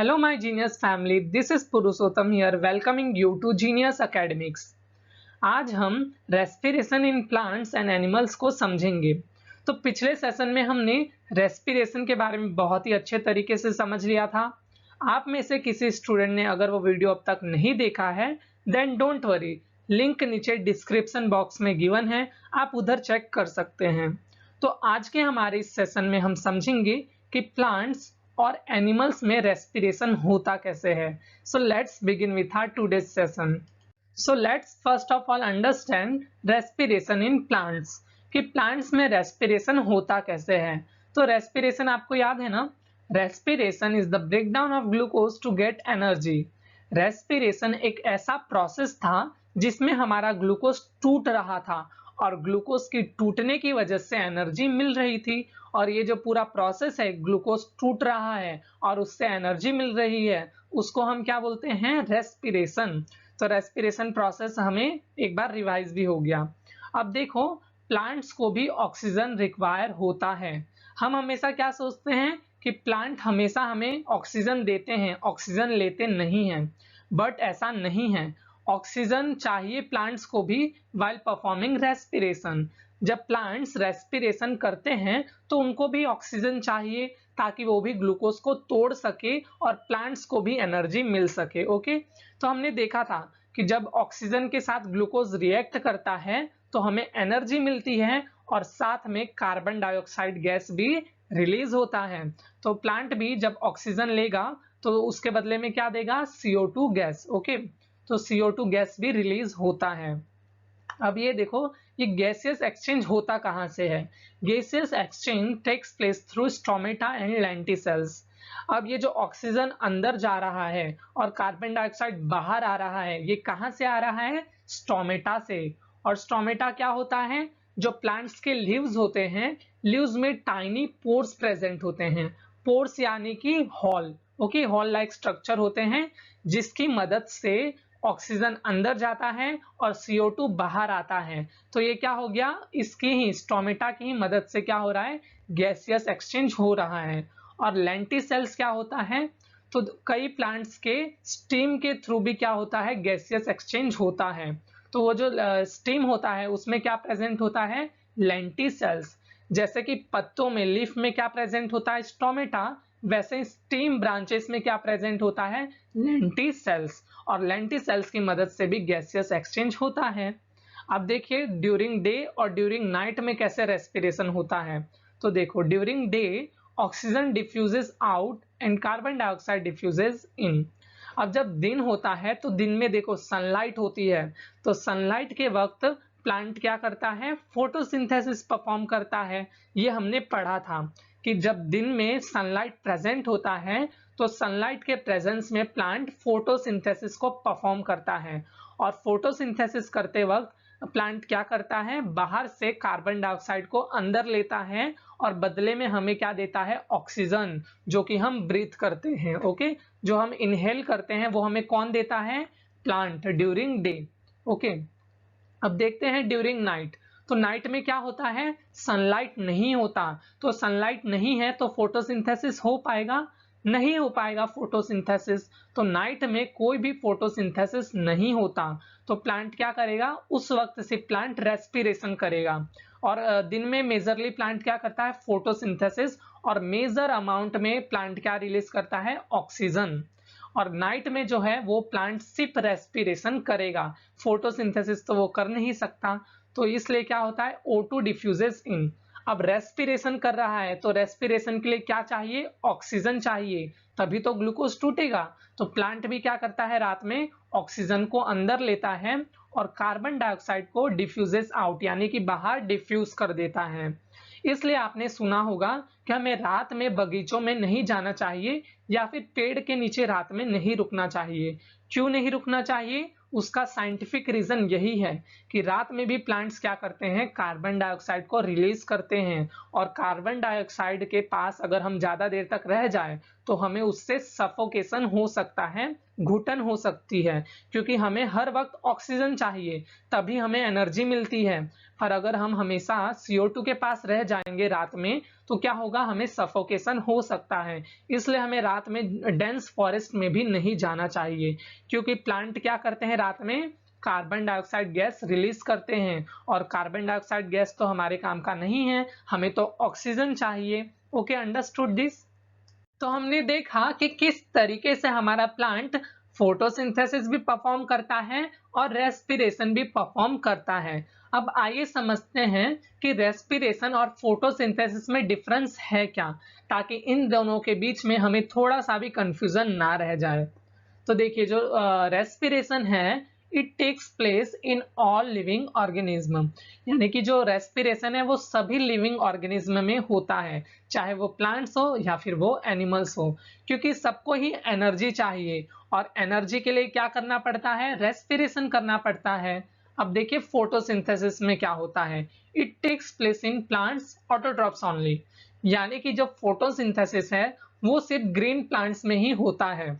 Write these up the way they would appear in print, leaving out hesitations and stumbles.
Hello, my genius family. This is Purushottam here, welcoming you to Genius Academics. आज हम respiration in plants and animals को समझेंगे। तो पिछले सेशन में हमने रेस्पिरेशन के बारे में बहुत ही अच्छे तरीके से समझ लिया था। आप में से किसी स्टूडेंट ने अगर वो वीडियो अब तक नहीं देखा है, देन डोंट वरी, लिंक नीचे डिस्क्रिप्शन बॉक्स में गिवन है, आप उधर चेक कर सकते हैं। तो आज के हमारे इस सेशन में हम समझेंगे कि प्लांट्स और एनिमल्स में रेस्पिरेशन होता कैसे है। So let's begin with our today's session. So let's first of all understand respiration in plants, कि प्लांट्स में रेस्पिरेशन होता कैसे है। तो रेस्पिरेशन आपको याद है ना, respiration is the breakdown of glucose to get energy. Respiration एक ऐसा प्रोसेस था जिसमें हमारा ग्लूकोज टूट रहा था और ग्लूकोज की टूटने की वजह से एनर्जी मिल रही थी। और ये जो पूरा प्रोसेस है, ग्लूकोज टूट रहा है और उससे एनर्जी मिल रही है, उसको हम क्या बोलते हैं? रेस्पिरेशन। तो रेस्पिरेशन प्रोसेस हमें एक बार रिवाइज भी हो गया। अब देखो, प्लांट्स को भी ऑक्सीजन रिक्वायर होता है। हम हमेशा क्या सोचते हैं कि प्लांट हमेशा हमें ऑक्सीजन देते हैं, ऑक्सीजन लेते नहीं हैं, बट ऐसा नहीं है। ऑक्सीजन चाहिए प्लांट्स को भी वाइल परफॉर्मिंग रेस्पिरेशन। जब प्लांट्स रेस्पिरेशन करते हैं तो उनको भी ऑक्सीजन चाहिए ताकि वो भी ग्लूकोज को तोड़ सके और प्लांट्स को भी एनर्जी मिल सके। ओके, तो हमने देखा था कि जब ऑक्सीजन के साथ ग्लूकोज रिएक्ट करता है तो हमें एनर्जी मिलती है और साथ में कार्बन डाइऑक्साइड गैस भी रिलीज होता है। तो प्लांट भी जब ऑक्सीजन लेगा तो उसके बदले में क्या देगा? CO2 gas. ओके, तो CO2 गैस भी रिलीज होता है। अब ये देखो, ये गैसियस एक्सचेंज होता कहाँ से है? Gaseous exchange takes place through stomata and lenticels. अब ये जो ऑक्सीजन अंदर जा रहा है और कार्बन डाइऑक्साइड बाहर आ रहा है, ये कहाँ से आ रहा है? स्टोमेटा से। और स्टोमेटा क्या होता है? जो प्लांट्स के लीव्स होते हैं, लीव्स में टाइनी पोर्स प्रेजेंट होते हैं। पोर्स यानी कि hall. Okay, hall like structure होते हैं जिसकी मदद से ऑक्सीजन अंदर जाता है और CO2 बाहर आता है। तो ये क्या हो गया? इसकी ही स्टोमेटा की ही मदद से क्या हो रहा है? गैसियस एक्सचेंज हो रहा है। और लेंटिसेल्स क्या होता है? तो कई प्लांट्स के स्टीम के थ्रू भी क्या होता है? गैसियस एक्सचेंज होता है। तो वो जो स्टीम होता है उसमें क्या प्रेजेंट होता है? लेंटिसेल्स। जैसे कि पत्तों में, लीफ में क्या प्रेजेंट होता है? स्टोमेटा। वैसे स्टीम ब्रांचेस में क्या प्रेजेंट होता है? लेंटिसेल्स। और लेंटिसेल्स की मदद से भी गैसियस एक्सचेंज होता है। अब देखिए, ड्यूरिंग डे और ड्यूरिंग नाइट में कैसे रेस्पिरेशन होता है। तो देखो, during day oxygen diffuses out and carbon dioxide diffuses in. अब जब दिन होता है तो दिन में देखो सनलाइट होती है, तो सनलाइट के वक्त प्लांट क्या करता है? फोटोसिंथेसिस परफॉर्म करता है। ये हमने पढ़ा था कि जब दिन में सनलाइट प्रेजेंट होता है तो सनलाइट के प्रेजेंस में प्लांट फोटोसिंथेसिस को परफॉर्म करता है। और फोटोसिंथेसिस करते वक्त प्लांट क्या करता है? बाहर से कार्बन डाइऑक्साइड को अंदर लेता है और बदले में हमें क्या देता है? ऑक्सीजन, जो कि हम ब्रीथ करते हैं। ओके, जो हम इनहेल करते हैं वो हमें कौन देता है? Plant, during day. ओके, अब देखते हैं ड्यूरिंग नाइट। तो नाइट में क्या होता है? सनलाइट नहीं होता। तो सनलाइट नहीं है तो फोटोसिंथेसिस हो पाएगा? नहीं हो पाएगा फोटोसिंथेसिस। तो नाइट में कोई भी फोटोसिंथेसिस नहीं होता। तो प्लांट क्या करेगा? उस वक्त से प्लांट रेस्पिरेशन करेगा। और दिन में मेजरली प्लांट क्या करता है? फोटोसिंथेसिस। और मेजर अमाउंट में प्लांट क्या रिलीज करता है? ऑक्सीजन। और नाइट में जो है वो प्लांट सिर्फ रेस्पिरेशन करेगा, फोटोसिंथेसिस तो वो कर नहीं सकता। तो इसलिए क्या होता है? O2 diffuses in. अब रेस्पिरेशन कर रहा है तो रेस्पिरेशन के लिए क्या चाहिए? ऑक्सीजन चाहिए, तभी तो ग्लूकोज टूटेगा। तो प्लांट भी क्या करता है? रात में ऑक्सीजन को अंदर लेता है और कार्बन डाइऑक्साइड को डिफ्यूजेस आउट यानी कि बाहर डिफ्यूज कर देता है। इसलिए आपने सुना होगा कि हमें रात में बगीचों में नहीं जाना चाहिए या फिर पेड़ के नीचे रात में नहीं रुकना चाहिए। क्यों नहीं रुकना चाहिए? उसका साइंटिफिक रीजन यही है कि रात में भी प्लांट्स क्या करते हैं? कार्बन डाइऑक्साइड को रिलीज करते हैं। और कार्बन डाइऑक्साइड के पास अगर हम ज्यादा देर तक रह जाए तो हमें उससे सफोकेशन हो सकता है, घुटन हो सकती है, क्योंकि हमें हर वक्त ऑक्सीजन चाहिए, तभी हमें एनर्जी मिलती है। पर अगर हम हमेशा CO2 के पास रह जाएंगे रात में, तो क्या होगा, हमें सफोकेशन हो सकता है। इसलिए हमें रात में डेंस फॉरेस्ट में भी नहीं जाना चाहिए, क्योंकि प्लांट क्या करते हैं, रात में कार्बन डाइऑक्साइड गैस रिलीज करते हैं, और कार्बन डाइऑक्साइड गैस तो हमारे काम का नहीं है, हमें तो ऑक्सीजन चाहिए। Okay, understood this. तो हमने देखा कि किस तरीके से हमारा प्लांट फोटोसिंथेसिस भी परफॉर्म करता है और रेस्पिरेशन भी परफॉर्म करता है। अब आइए समझते हैं कि रेस्पिरेशन और फोटोसिंथेसिस में डिफरेंस है क्या, ताकि इन दोनों के बीच में हमें थोड़ा सा भी कंफ्यूजन ना रह जाए। तो देखिए, जो रेस्पिरेशन है, it takes place in all living organism, यानी कि जो रेस्पिरेशन है वो सभी लिविंग ऑर्गेनिज्म में होता है, चाहे वो प्लांट्स हो या फिर वो एनिमल्स हो, क्योंकि सबको ही एनर्जी चाहिए, और एनर्जी के लिए क्या करना पड़ता है, रेस्पिरेशन करना पड़ता है। अब देखिए फोटोसिंथेसिस में क्या होता है, it takes place in plants autotrophs only, यानी कि जो फोटोसिंथेसिस है वो सिर्फ ग्रीन प्लांट्स में ही होता है।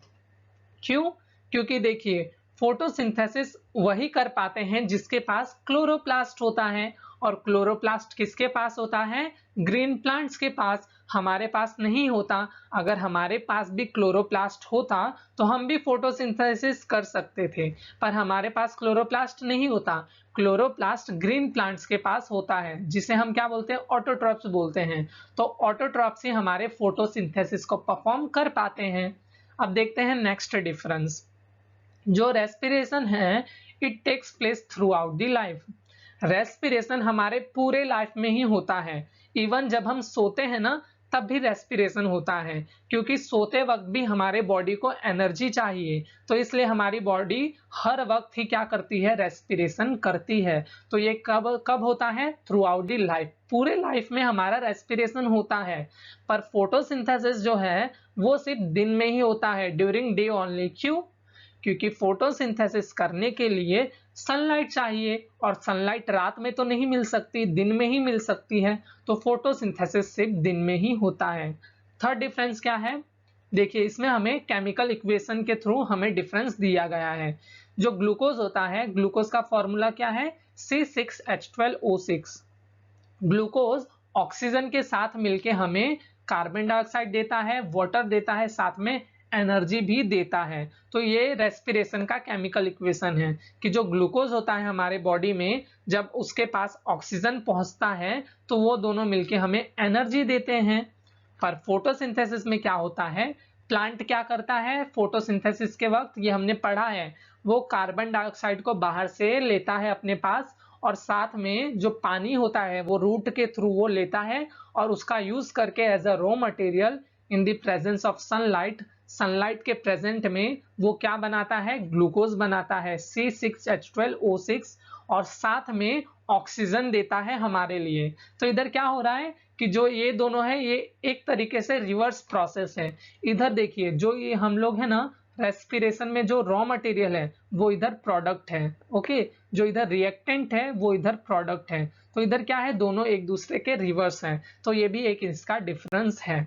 क्यों? क्योंकि देखिए, फोटोसिंथेसिस वही कर पाते हैं जिसके पास क्लोरोप्लास्ट होता है, और क्लोरोप्लास्ट किसके पास होता है, ग्रीन प्लांट्स के पास। हमारे पास नहीं होता। अगर हमारे पास भी क्लोरोप्लास्ट होता तो हम भी फोटोसिंथेसिस कर सकते थे, पर हमारे पास क्लोरोप्लास्ट नहीं होता। क्लोरोप्लास्ट ग्रीन प्लांट्स के पास होता है, जिसे हम क्या बोलते हैं, ऑटोट्रॉप्स बोलते हैं। तो ऑटोट्रॉप्स ही हमारे फोटोसिंथेसिस को परफॉर्म कर पाते हैं। अब देखते हैं नेक्स्ट डिफरेंस। जो रेस्पिरेशन है, it takes place throughout the life. Respiration हमारे पूरे लाइफ में ही होता है। इवन जब हम सोते हैं ना, तब भी रेस्पिरेशन होता है, क्योंकि सोते वक्त भी हमारे बॉडी को एनर्जी चाहिए, तो इसलिए हमारी बॉडी हर वक्त ही क्या करती है, रेस्पिरेशन करती है। तो ये कब कब होता है, थ्रू आउट द लाइफ, पूरे लाइफ में हमारा रेस्पिरेशन होता है। पर फोटोसिंथेसिस जो है वो सिर्फ दिन में ही होता है, ड्यूरिंग डे ओनली। क्यों? क्योंकि फोटोसिंथेसिस करने के लिए सनलाइट चाहिए, और सनलाइट रात में तो नहीं मिल सकती, दिन में ही मिल सकती है, तो फोटोसिंथेसिस सिर्फ दिन में ही होता है। थर्ड डिफरेंस क्या है, देखिए इसमें हमें केमिकल इक्वेशन के थ्रू हमें डिफरेंस दिया गया है। जो ग्लूकोज होता है, ग्लूकोज का फॉर्मूला क्या है, C6H12O6। ग्लूकोज ऑक्सीजन के साथ मिलके हमें कार्बन डाइऑक्साइड देता है, वाटर देता है, साथ में एनर्जी भी देता है। तो ये रेस्पिरेशन का केमिकल इक्वेशन है कि जो ग्लूकोज होता है हमारे बॉडी में, जब उसके पास ऑक्सीजन पहुंचता है तो वो दोनों मिलके हमें एनर्जी देते हैं। पर फोटोसिंथेसिस में क्या होता है, प्लांट क्या करता है फोटोसिंथेसिस के वक्त, ये हमने पढ़ा है, वो कार्बन डाइऑक्साइड को बाहर से लेता है अपने पास, और साथ में जो पानी होता है वो रूट के थ्रू वो लेता है, और उसका यूज करके as a raw material in the presence of sunlight, sunlight के प्रेजेंट में वो क्या बनाता है, ग्लूकोज बनाता है, C6H12O6, और साथ में ऑक्सीजन देता है हमारे लिए। तो इधर क्या हो रहा है कि जो ये दोनों है, ये एक तरीके से रिवर्स प्रोसेस है। इधर देखिए, जो ये हम लोग है ना, रेस्पिरेशन में जो रॉ मटेरियल है वो इधर प्रोडक्ट है, ओके, जो इधर रिएक्टेंट है वो इधर प्रोडक्ट है। तो इधर क्या है, दोनों एक दूसरे के रिवर्स है, तो ये भी एक इसका डिफरेंस है।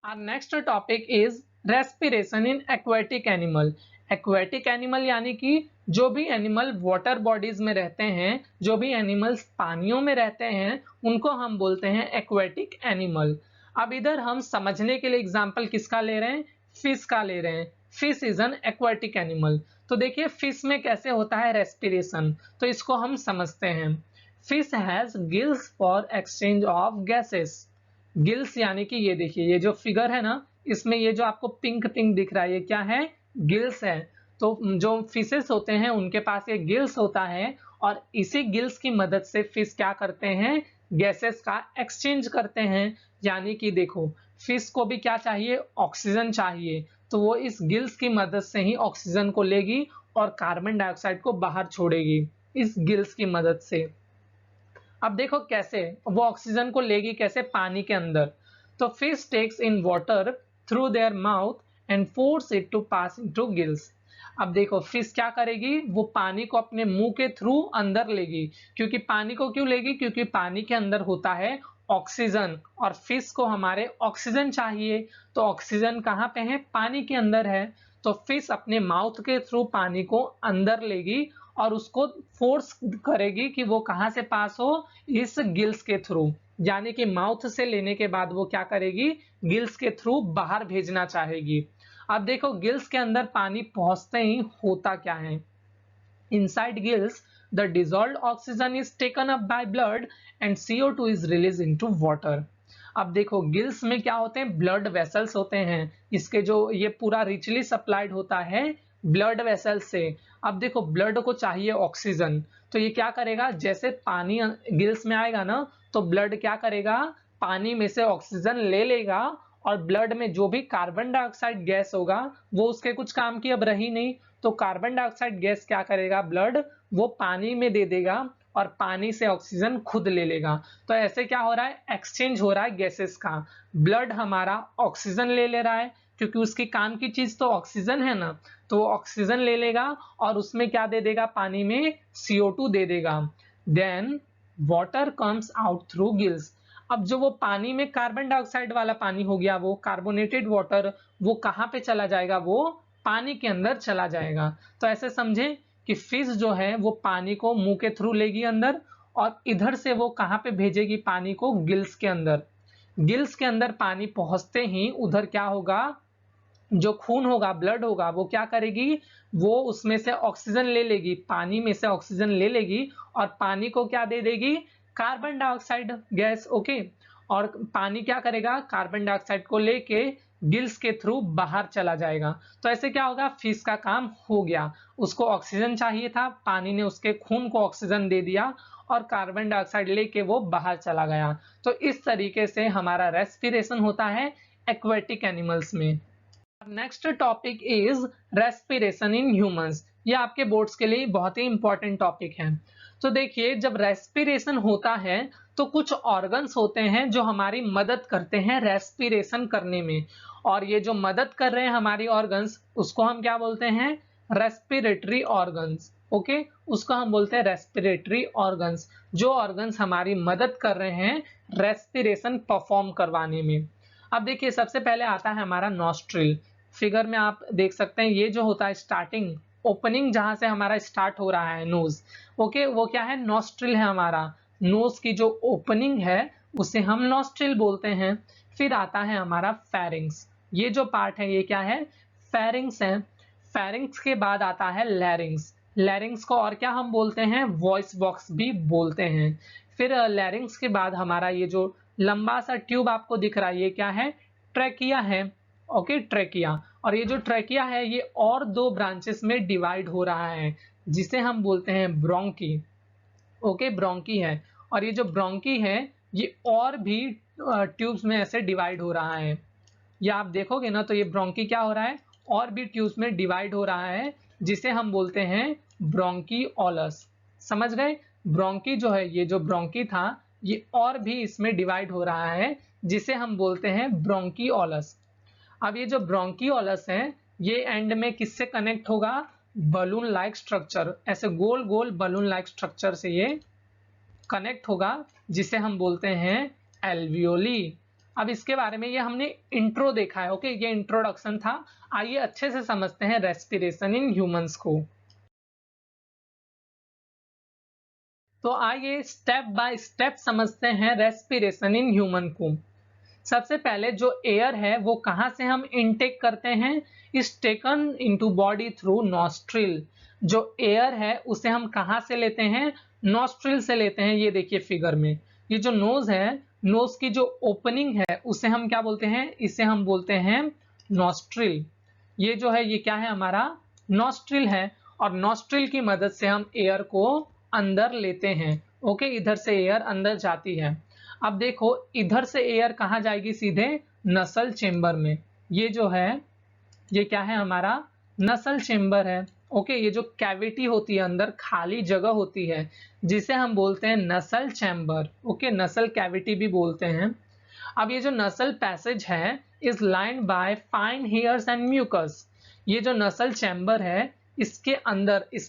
Our next topic is respiration in aquatic animal. Aquatic animal यानी कि जो भी एनिमल वाटर बॉडीज में रहते हैं, जो भी एनिमल्स पानियों में रहते हैं, उनको हम बोलते हैं एक्वेटिक एनिमल। अब इधर हम समझने के लिए एग्जांपल किसका ले रहे हैं, फिश का ले रहे हैं। Fish is an aquatic animal. तो देखिए फिश में कैसे होता है रेस्पिरेशन, तो इसको हम समझते हैं। Fish has gills for exchange of gases. Gills यानी कि ये देखिए, ये जो फिगर है ना, इसमें ये जो आपको पिंक पिंक दिख रहा है, ये क्या है, गिल्स है। तो जो फिशेस होते हैं उनके पास ये गिल्स होता है, और इसी गिल्स की मदद से फिश क्या करते हैं, गैसेस का एक्सचेंज करते हैं। यानी कि देखो, फिश को भी क्या चाहिए, ऑक्सीजन चाहिए, तो वो इस गिल्स की मदद से ही ऑक्सीजन को लेगी और कार्बन डाइऑक्साइड को बाहर छोड़ेगी इस गिल्स की मदद से। अब देखो कैसे वो ऑक्सीजन को लेगी, कैसे, पानी के अंदर। तो fish takes in water through their mouth and force it to pass into gills. अब देखो फिश क्या करेगी, वो पानी को अपने मुंह के थ्रू अंदर लेगी। क्योंकि पानी को क्यों लेगी, क्योंकि पानी के अंदर होता है ऑक्सीजन, और फिश को हमारे ऑक्सीजन चाहिए, तो ऑक्सीजन कहाँ पे है, पानी के अंदर है। तो फिश अपने माउथ के थ्रू पानी को अंदर लेगी और उसको फोर्स करेगी कि वो कहाँ से पास हो, इस गिल्स के थ्रू, यानी कि माउथ से लेने के बाद वो क्या करेगी, गिल्स के थ्रू बाहर भेजना चाहेगी। अब देखो गिल्स के अंदर पानी पहुंचते ही होता क्या है, inside gills the dissolved oxygen is taken up by blood and CO2 is released into water। अब देखो गिल्स में क्या होते हैं, ब्लड वेसल्स होते हैं, इसके जो ये पूरा रिचली सप्लाइड होता है ब्लड वेसल से। अब देखो ब्लड को चाहिए ऑक्सीजन, तो ये क्या करेगा, जैसे पानी गिल्स में आएगा ना, तो ब्लड क्या करेगा, पानी में से ऑक्सीजन ले लेगा, और ब्लड में जो भी कार्बन डाइऑक्साइड गैस होगा वो उसके कुछ काम की अब रही नहीं, तो कार्बन डाइऑक्साइड गैस क्या करेगा, ब्लड वो पानी में दे देगा और पानी से ऑक्सीजन खुद ले लेगा। तो ऐसे क्या हो रहा है, एक्सचेंज हो रहा है गैसेस का। ब्लड हमारा ऑक्सीजन ले ले रहा है, क्योंकि उसकी काम की चीज तो ऑक्सीजन है ना, तो ऑक्सीजन ले लेगा और उसमें क्या दे देगा, पानी में CO2 दे देगा। Then water comes out through gills. अब जो वो पानी में कार्बन डाइऑक्साइड वाला पानी हो गया, वो कार्बोनेटेड वाटर, वो कहाँ पे चला जाएगा, वो पानी के अंदर चला जाएगा। तो ऐसे समझे कि फिश जो है वो पानी को मुंह के थ्रू लेगी अंदर, और इधर से वो कहाँ पे भेजेगी पानी को, गिल्स के अंदर। गिल्स के अंदर पानी पहुंचते ही उधर क्या होगा, जो खून होगा, ब्लड होगा, वो क्या करेगी, वो उसमें से ऑक्सीजन ले लेगी, पानी में से ऑक्सीजन ले लेगी और पानी को क्या दे देगी, कार्बन डाइऑक्साइड गैस। ओके, और पानी क्या करेगा, कार्बन डाइऑक्साइड को लेके गिल्स के थ्रू बाहर चला जाएगा। तो ऐसे क्या होगा, फिश का काम हो गया, उसको ऑक्सीजन चाहिए था, पानी ने उसके खून को ऑक्सीजन दे दिया और कार्बन डाइऑक्साइड लेके वो बाहर चला गया। तो इस तरीके से हमारा रेस्पिरेशन होता है एक्वेटिक एनिमल्स में। Next topic is respiration in humans. ये आपके बोर्ड्स के लिए बहुत ही इंपॉर्टेंट टॉपिक है। तो देखिए जब रेस्पिरेशन होता है तो कुछ ऑर्गन्स होते हैं जो हमारी मदद करते हैं रेस्पिरेशन करने में, और ये जो मदद कर रहे हैं हमारी ऑर्गन्स, उसको हम क्या बोलते हैं, रेस्पिरेटरी ऑर्गन्स। ओके, उसको हम बोलते हैं रेस्पिरेटरी ऑर्गन्स, जो ऑर्गन्स हमारी मदद कर रहे हैं रेस्पिरेशन परफॉर्म करवाने में। अब देखिए सबसे पहले आता है हमारा नॉस्ट्रिल। फिगर में आप देख सकते हैं ये जो होता है स्टार्टिंग ओपनिंग, जहां से हमारा स्टार्ट हो रहा है नोज, ओके, वो क्या है, नॉस्ट्रिल है हमारा। नोज की जो ओपनिंग है उसे हम नॉस्ट्रिल बोलते हैं। फिर आता है हमारा फेरिंग्स, ये जो पार्ट है ये क्या है, फेरिंग्स है। फेरिंग्स के बाद आता है लैरिंग्स। लैरिंग्स को और क्या हम बोलते हैं, वॉइस बॉक्स भी बोलते हैं। फिर लैरिंग्स के बाद हमारा ये जो लंबा सा ट्यूब आपको दिख रहा है ये क्या है, ट्रैकिया है। ओके, ट्रैकिया, और ये जो ट्रैकिया है ये और दो ब्रांचेस में डिवाइड हो रहा है, जिसे हम बोलते हैं ब्रोंकी। ओके, ब्रोंकी है, और ये जो ब्रोंकी है ये और भी ट्यूब्स में ऐसे डिवाइड हो रहा है। ये आप देखोगे ना तो ये ब्रोंकी क्या हो रहा है, और भी ट्यूब्स में डिवाइड हो रहा है, जिसे हम बोलते हैं ब्रोंकीओलस। समझ गए, ब्रोंकी जो है, ये जो ब्रोंकी था ये और भी इसमें डिवाइड हो रहा है, जिसे हम बोलते हैं ब्रोंकीओलस। अब ये जो ब्रोंकीओलस है ये एंड में किससे कनेक्ट होगा, बलून लाइक स्ट्रक्चर, ऐसे गोल गोल बलून लाइक स्ट्रक्चर से ये कनेक्ट होगा, जिसे हम बोलते हैं एल्वियोली। अब इसके बारे में ये हमने इंट्रो देखा है। ओके, ये इंट्रोडक्शन था। आइए अच्छे से समझते हैं रेस्पिरेशन इन ह्यूमंस को। तो आइए स्टेप बाय स्टेप समझते हैं रेस्पिरेशन इन ह्यूमन को। सबसे पहले जो एयर है वो कहां से हम इनटेक करते हैं, is taken into body through nostril. जो एयर है उसे हम कहां से लेते हैं, नॉस्ट्रिल से लेते हैं। ये देखिए फिगर में ये जो नोज है, नोज की जो ओपनिंग है उसे हम क्या बोलते हैं, इसे हम बोलते हैं नॉस्ट्रिल। ये जो है ये क्या है, हमारा नॉस्ट्रिल है, और नॉस्ट्रिल की मदद से हम एयर को अंदर लेते हैं। ओके, इधर से एयर अंदर जाती है। अब देखो इधर से एयर कहाँ जाएगी, सीधे नसल चेंबर में। ये जो है ये क्या है, हमारा नसल चेंबर है। ओके, ये जो कैविटी होती है, अंदर खाली जगह होती है, जिसे हम बोलते हैं नसल चैम्बर। ओके, नसल कैविटी भी बोलते हैं। अब ये जो नसल पैसेज है is lined by fine hairs and mucus. ये जो नसल चैम्बर है इसके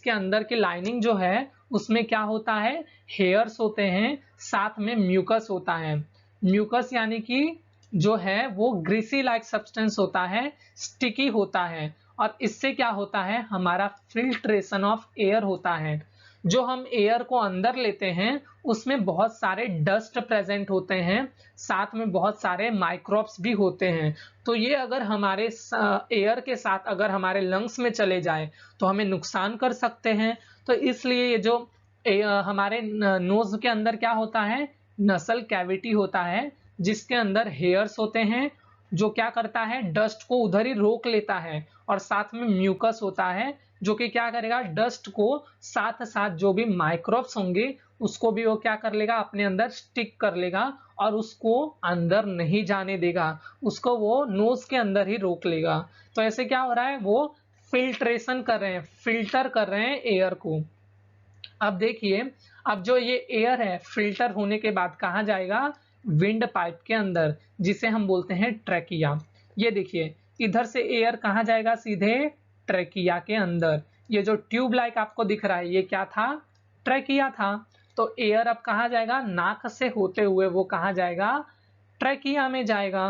अंदर की लाइनिंग जो है उसमें क्या होता है, हेयर्स होते हैं, साथ में म्यूकस होता है। म्यूकस यानी कि जो है वो ग्रीसी लाइक सब्सटेंस होता है, स्टिकी होता है, और इससे क्या होता है, हमारा फिल्ट्रेशन ऑफ एयर होता है। जो हम एयर को अंदर लेते हैं उसमें बहुत सारे डस्ट प्रेजेंट होते हैं, साथ में बहुत सारे माइक्रोब्स भी होते हैं। तो ये अगर हमारे एयर के साथ अगर हमारे लंग्स में चले जाए तो हमें नुकसान कर सकते हैं। तो इसलिए ये जो हमारे नोज के अंदर क्या होता है, नसल कैविटी होता है, जिसके अंदर हेयर्स होते हैं, जो क्या करता है, डस्ट को उधर ही रोक लेता है, और साथ में म्यूकस होता है जो कि क्या करेगा, डस्ट को साथ साथ जो भी माइक्रोब्स होंगे उसको भी वो क्या कर लेगा, अपने अंदर स्टिक कर लेगा और उसको अंदर नहीं जाने देगा, उसको वो नोज के अंदर ही रोक लेगा। तो ऐसे क्या हो रहा है, वो फिल्ट्रेशन कर रहे हैं, फिल्टर कर रहे हैं एयर को। अब देखिए, अब जो ये एयर है फिल्टर होने के बाद कहाँ जाएगा, विंड पाइप के अंदर, जिसे हम बोलते हैं ट्रैकिया। ये देखिए, इधर से एयर कहाँ जाएगा, सीधे ट्रैकिया के अंदर। ये जो ट्यूब लाइक आपको दिख रहा है ये क्या था, ट्रैकिया था। तो एयर अब कहाँ जाएगा, नाक से होते हुए वो कहाँ जाएगा, ट्रैकिया में जाएगा।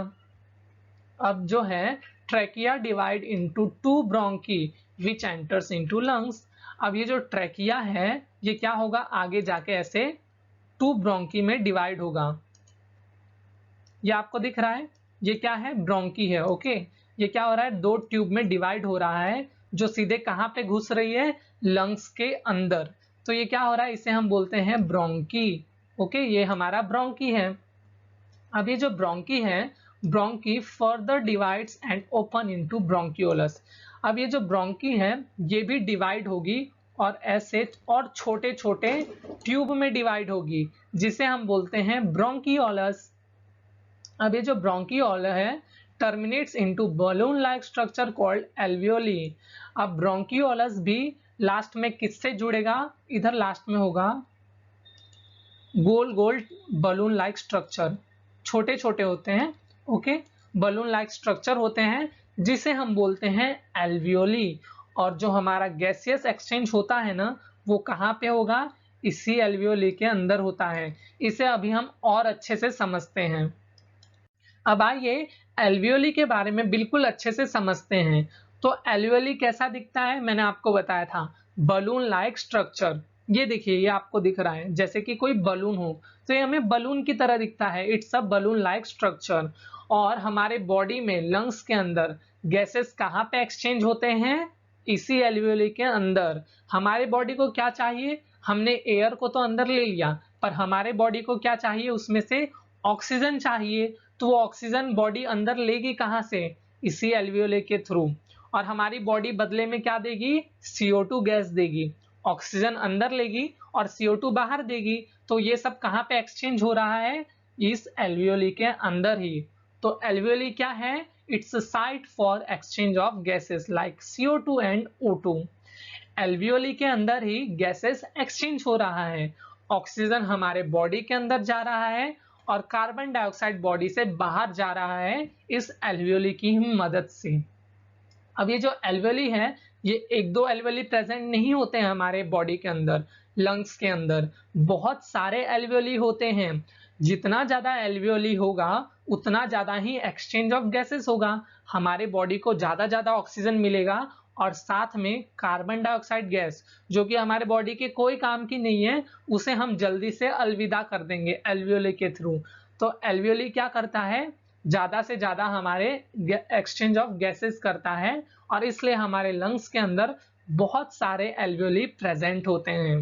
अब जो है trachea divide into two bronchi which enters into lungs. अब ये जो ट्रैकिया है ये क्या होगा, आगे जाके ऐसे टू ब्रोंकी में डिवाइड होगा। ये आपको दिख रहा है, ये क्या है, ब्रोंकी है। ओके, ये क्या हो रहा है, दो ट्यूब में डिवाइड हो रहा है, जो सीधे कहाँ पे घुस रही है, लंग्स के अंदर। तो ये क्या हो रहा है, इसे हम बोलते हैं ब्रोंकी। ओके, ये हमारा ब्रोंकी है। अब ये जो ब्रोंकी है, bronchi further divides and open into bronchioles. अब ये जो ब्रोंकी है ये भी डिवाइड होगी और ऐसे और छोटे छोटे ट्यूब में डिवाइड होगी, जिसे हम बोलते हैं ब्रोंकियोलस। अब ये जो ब्रोंकियोल है terminates into balloon like structure called alveoli. अब ब्रोंकियोलस भी लास्ट में किससे जुड़ेगा, इधर लास्ट में होगा गोल गोल बलून लाइक स्ट्रक्चर, छोटे छोटे होते हैं। ओके, बलून लाइक स्ट्रक्चर होते हैं जिसे हम बोलते हैं एल्वियोली। और जो हमारा गैसियस एक्सचेंज होता है ना, वो कहाँ पे होगा, इसी एल्वियोली के अंदर होता है। इसे अभी हम और अच्छे से समझते हैं। अब आइए एल्वियोली के बारे में बिल्कुल अच्छे से समझते हैं। तो एल्वियोली कैसा दिखता है, मैंने आपको बताया था, बलून लाइक स्ट्रक्चर। ये देखिए, ये आपको दिख रहा है जैसे कि कोई बलून हो, तो ये हमें बलून की तरह दिखता है, it's a balloon like structure. और हमारे बॉडी में लंग्स के अंदर गैसेस कहाँ पे एक्सचेंज होते हैं, इसी एल्वियोली के अंदर। हमारे बॉडी को क्या चाहिए, हमने एयर को तो अंदर ले लिया, पर हमारे बॉडी को क्या चाहिए, उसमें से ऑक्सीजन चाहिए। तो वो ऑक्सीजन बॉडी अंदर लेगी कहाँ से, इसी एल्वियोली के थ्रू। और हमारी बॉडी बदले में क्या देगी, CO2 गैस देगी। ऑक्सीजन अंदर लेगी और CO2 बाहर देगी। तो ये सब कहाँ पे एक्सचेंज हो रहा है, इस एल्वियोली के अंदर ही। तो एल्वियोली क्या है, it's a site for exchange of gases like CO2 and O2। Alveoli के अंदर ही गैसेस एक्सचेंज हो रहा है। ऑक्सीजन हमारे बॉडी के अंदर जा रहा है और कार्बन डाइऑक्साइड बॉडी से बाहर जा रहा है इस एल्वियोली की मदद से। अब ये जो एल्वियोली है, ये एक दो एल्वियोली प्रेजेंट नहीं होते हैं हमारे बॉडी के अंदर, लंग्स के अंदर बहुत सारे एल्वियोली होते हैं। जितना ज्यादा एल्वियोली होगा उतना ज्यादा ही एक्सचेंज ऑफ गैसेस होगा, हमारे बॉडी को ज्यादा ऑक्सीजन मिलेगा और साथ में कार्बन डाइऑक्साइड गैस, जो कि हमारे बॉडी के कोई काम की नहीं है, उसे हम जल्दी से अलविदा कर देंगे एल्वियोली के थ्रू। तो एल्वियोली क्या करता है, ज्यादा से ज्यादा हमारे एक्सचेंज ऑफ गैसेस करता है, और इसलिए हमारे लंग्स के अंदर बहुत सारे एल्वियोली प्रेजेंट होते हैं।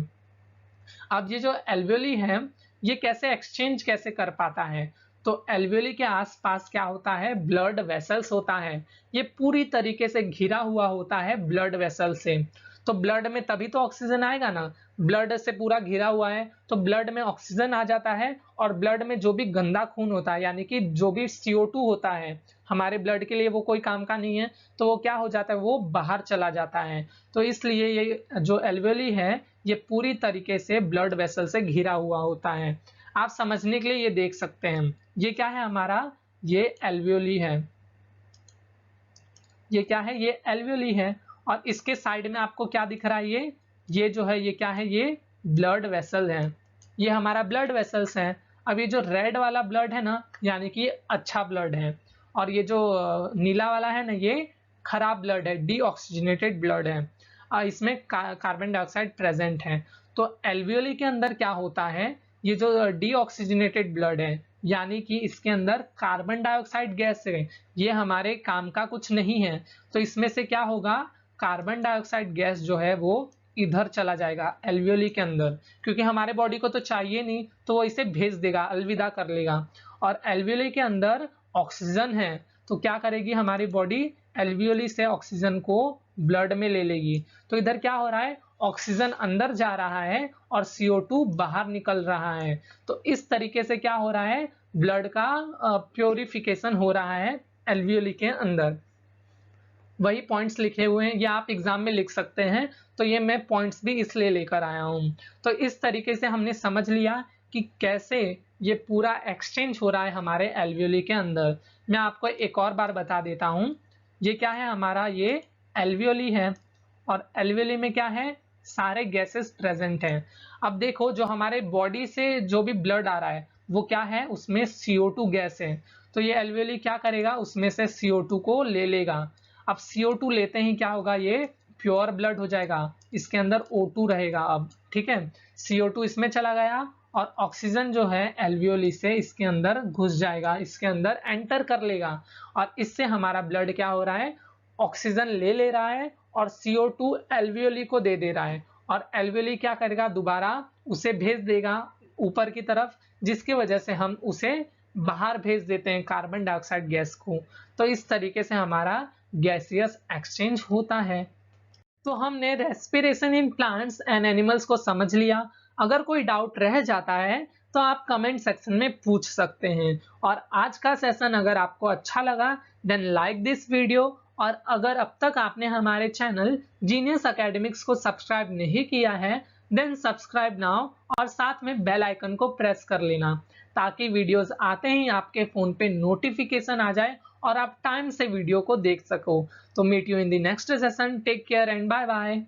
अब ये जो एल्वियोली है ये कैसे एक्सचेंज कैसे कर पाता है, तो एल्वियोली के आसपास क्या होता है, ब्लड वेसल्स होता है। ये पूरी तरीके से घिरा हुआ होता है ब्लड वेसल से। तो ब्लड में तभी तो ऑक्सीजन आएगा ना, ब्लड से पूरा घिरा हुआ है तो ब्लड में ऑक्सीजन आ जाता है, और ब्लड में जो भी गंदा खून होता है यानी कि जो भी CO2 होता है हमारे ब्लड के लिए वो कोई काम का नहीं है, तो वो क्या हो जाता है, वो बाहर चला जाता है। तो इसलिए ये जो एल्वियोली है ये पूरी तरीके से ब्लड वेसल से घिरा हुआ होता है। आप समझने के लिए ये देख सकते हैं, ये क्या है हमारा, ये एल्वियोली है, ये क्या है, ये एल्वियोली है। और इसके साइड में आपको क्या दिख रहा है, ये जो है ये क्या है, ये ब्लड वेसल है, ये हमारा ब्लड वेसल्स है। अब ये जो रेड वाला ब्लड है ना, यानी कि अच्छा ब्लड है, और ये जो नीला वाला है ना, ये खराब ब्लड है, डीऑक्सीजनेटेड ब्लड है। इसमें कार्बन डाइऑक्साइड प्रेजेंट है। तो एल्वियोली के अंदर क्या होता है, ये जो डीऑक्सीजनेटेड ब्लड है, यानी कि इसके अंदर कार्बन डाइऑक्साइड गैस है, ये हमारे काम का कुछ नहीं है। तो इसमें से क्या होगा, कार्बन डाइऑक्साइड गैस जो है वो इधर चला जाएगा एल्वियोली के अंदर, क्योंकि हमारे बॉडी को तो चाहिए नहीं, तो वो इसे भेज देगा, अलविदा कर लेगा। और एल्वियोली के अंदर ऑक्सीजन है, तो क्या करेगी हमारी बॉडी, एल्वियोली से ऑक्सीजन को ब्लड में ले लेगी। तो इधर क्या हो रहा है, ऑक्सीजन अंदर जा रहा है और CO2 बाहर निकल रहा है। तो इस तरीके से क्या हो रहा है, ब्लड का प्योरिफिकेशन हो रहा है एल्वियोली के अंदर। वही पॉइंट्स लिखे हुए हैं, ये आप एग्जाम में लिख सकते हैं, तो ये मैं पॉइंट्स भी इसलिए लेकर आया हूँ। तो इस तरीके से हमने समझ लिया कि कैसे ये पूरा एक्सचेंज हो रहा है हमारे एल्वियोली के अंदर। मैं आपको एक और बार बता देता हूँ, ये क्या है हमारा, ये एल्वियोली है, और एल्वियोली में क्या है, सारे गैसेस प्रेजेंट हैं। अब देखो, जो हमारे बॉडी से जो भी ब्लड आ रहा है वो क्या है, उसमें CO2 गैस है। तो ये एल्वियोली क्या करेगा, उसमें से CO2 को ले लेगा। अब CO2 लेते ही क्या होगा, ये प्योर ब्लड हो जाएगा, इसके अंदर O2 रहेगा। अब ठीक है, CO2 इसमें चला गया, और ऑक्सीजन जो है एल्वियोली से इसके अंदर घुस जाएगा, इसके अंदर एंटर कर लेगा, और इससे हमारा ब्लड क्या हो रहा है, ऑक्सीजन ले ले रहा है और CO2 एल्वियोली को दे दे रहा है, और एल्वियोली क्या करेगा, दोबारा उसे भेज देगा ऊपर की तरफ, जिसकी वजह से हम उसे बाहर भेज देते हैं कार्बन डाइऑक्साइड गैस को। तो इस तरीके से हमारा गैसियस एक्सचेंज होता है। तो हमने respiration in plants and animals को समझ लिया। अगर कोई डाउट रह जाता है तो आप कमेंट सेक्शन में पूछ सकते हैं। और आज का सेशन अगर आपको अच्छा लगा देन लाइक दिस वीडियो, और अगर अब तक आपने हमारे चैनल जीनियस एकेडमिक्स को सब्सक्राइब नहीं किया है देन सब्सक्राइब नाउ, और साथ में बेल आइकन को प्रेस कर लेना, ताकि वीडियोस आते ही आपके फोन पे नोटिफिकेशन आ जाए और आप टाइम से वीडियो को देख सको। तो meet you in the next session, take care and bye bye.